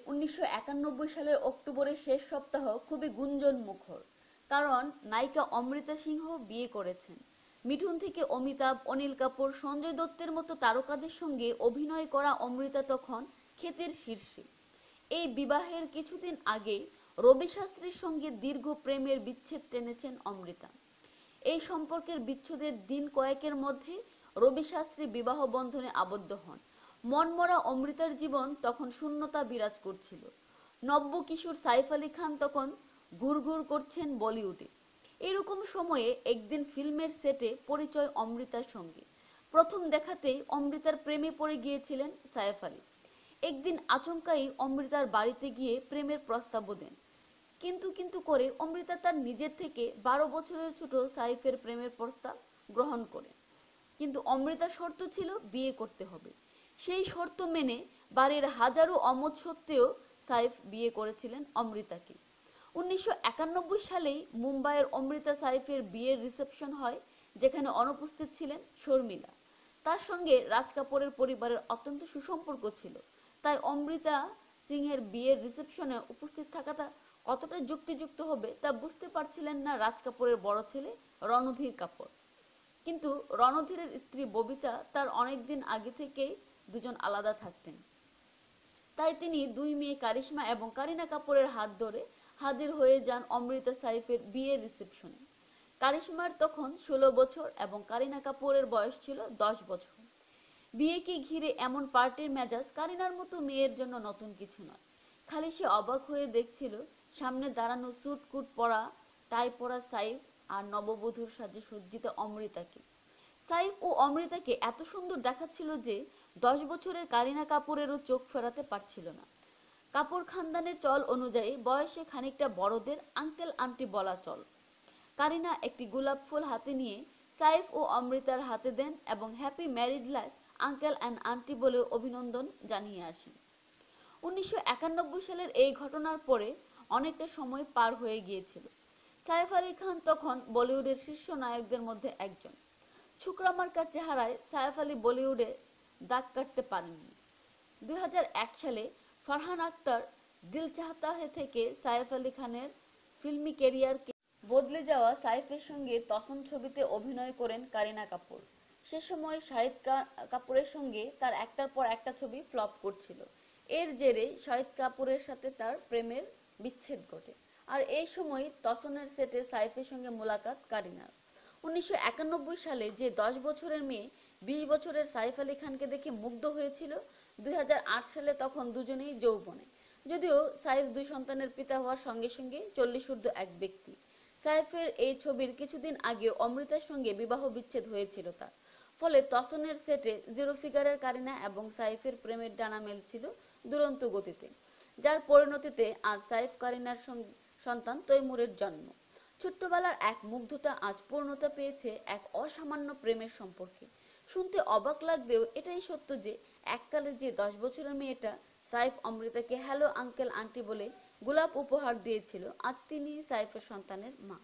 1991 সালের অক্টোবরের শেষ সপ্তাহ খুবই গুঞ্জনমুখর, কারণ নায়িকা অমৃতা সিংহ বিয়ে করেছেন। মিঠুন থেকে অমিতাভ, অনিল কাপুর, সঞ্জয় দত্তের মতো তারকাদের সঙ্গে অভিনয় করা অমৃতা তখন খ্যাতির শীর্ষে। এই বিবাহের কিছুদিন আগে রবি শাস্ত্রীর সঙ্গে দীর্ঘ প্রেমের বিচ্ছেদ টেনেছেন অমৃতা। এই সম্পর্কের বিচ্ছেদের দিন কয়েকের মধ্যে রবি শাস্ত্রী বিবাহ বন্ধনে আবদ্ধ হন। মনমরা অমৃতার জীবন তখন শূন্যতা বিরাজ করছিল। নব্য কিশোর সাইফ আলী খান তখন ঘুরঘুর করছেন বলিউডে। এরকম সময়ে একদিন ফিল্মের সেটে পরিচয় অমৃতার সঙ্গে। প্রথম দেখাতেই অমৃতার প্রেমে পড়ে গিয়েছিলেন সাইফ আলী। একদিন আচমকাই অমৃতার বাড়িতে গিয়ে প্রেমের প্রস্তাবও দেন। কিন্তু করে অমৃতা তার নিজের থেকে 12 বছরের ছোট সাইফের প্রেমের প্রস্তাব গ্রহণ করে। কিন্তু অমৃতার শর্ত ছিল বিয়ে করতে হবে। সেই শর্ত মেনে বাড়ির হাজারো অমত সত্ত্বেও সাইফ বিয়ে করেছিলেন অমৃতাকে। 1991 সালেই মুম্বাইয়ের অমৃতা সাইফের বিয়ের রিসেপশন হয়, যেখানে অনুপস্থিত ছিলেন শর্মিলা। তার সঙ্গে রাজ কাপুরের পরিবারের অত্যন্ত সুসম্পর্ক ছিল, তাই অমৃতা সিংহের বিয়ের রিসেপশনে উপস্থিত থাকাটা কতটা যুক্তিযুক্ত হবে তা বুঝতে পারছিলেন না রাজ কাপুরের বড় ছেলে রণধীর কাপুর। কিন্তু রণধীরের স্ত্রী ববিতা তার অনেকদিন আগে থেকেই দুজন আলাদা থাকতেন। তাই তিনি দুই মেয়ে কারিশমা এবং কারিনা কাপুরের হাত ধরে হাজির হয়ে যান অমৃতা সাইফের বিয়ের রিসেপশনে। কারিশমার তখন 16 বছর এবং কারিনা কাপুরের বয়স ছিল 10 বছর। বিয়েকে ঘিরে এমন পার্টির মেজাজ কারিনার মতো মেয়ের জন্য নতুন কিছু নয়। খালি সে অবাক হয়ে দেখছিল সামনে দাঁড়ানো স্যুট কুট পরা, টাই পরা সাইফ আর নববধূর সাজে সজ্জিত অমৃতাকে। সাইফ ও অমৃতাকে এত সুন্দর দেখাচ্ছিল যে 10 বছরের কারিনা কাপুরেরও চোখ ফেরাতে পারছিল না। কাপুর খানদানের চল অনুযায়ী বয়সে খানিকটা বড়দের আঙ্কেল আন্টি বলা চল। কারিনা একটি গোলাপ ফুল হাতে নিয়ে সাইফ ও অমৃতার হাতে দেন এবং happy married life uncle and aunty বলে অভিনন্দন জানিয়ে আসেন। 1991 সালের এই ঘটনার পরে অনেকটা সময় পার হয়ে গিয়েছিল। সাইফ আলী খান তখন বলিউডের শীর্ষ নায়কদের মধ্যে একজন। ছোকরামার্কা চেহারায় সাইফ আলী বলিউডে দাগ কাটতে পারেননি। 2001 সালে ফারহান আখতার দিল চাহতা হ্যায় থেকে সাইফ আলী খানের ফিল্মি ক্যারিয়ারকে বদলে যাওয়া সাইফের সঙ্গে তসন ছবিতে অভিনয় করেন কারিনা কাপুর। সে সময় শাহিদ কাপুরের সঙ্গে তার একটার পর একটা ছবি ফ্লপ করছিল। এর জেরে শাহিদ কাপুরের সাথে তার প্রেমের বিচ্ছেদ ঘটে। আর এই সময় তসনের সেটে সাইফের সঙ্গে মোলাকাত কারিনার। 1991 সালে যে 10 বছরের মেয়ে 20 বছরের সাইফ আলী খানকে দেখে মুগ্ধ হয়েছিল, 2008 সালে তখন দুজনেই যৌবনে। যদিও সাইফ 2 সন্তানের পিতা হওয়ার সঙ্গে সঙ্গে 40 ঊর্ধ্ব এক ব্যক্তি। সাইফের এই ছবির কিছুদিন আগে অমৃতার সঙ্গে বিবাহ বিচ্ছেদ হয়েছিল তার। ফলে তসনের সেটে জিরো ফিগারের কারিনা এবং সাইফের প্রেমের ডানা মেলছিল দুরন্ত গতিতে, যার পরিণতিতে আজ সাইফ কারিনার সন্তান তৈমুরের জন্ম। ছোট্টবেলার এক মুগ্ধতা আজ পূর্ণতা পেয়েছে এক অসামান্য প্রেমের সম্পর্কে। শুনতে অবাক লাগলেও এটাই সত্য যে এককালে যে 10 বছরের মেয়েটা সাইফ অমৃতাকে হ্যালো আঙ্কেল আন্টি বলে গোলাপ উপহার দিয়েছিল, আজ তিনি সাইফের সন্তানের মা।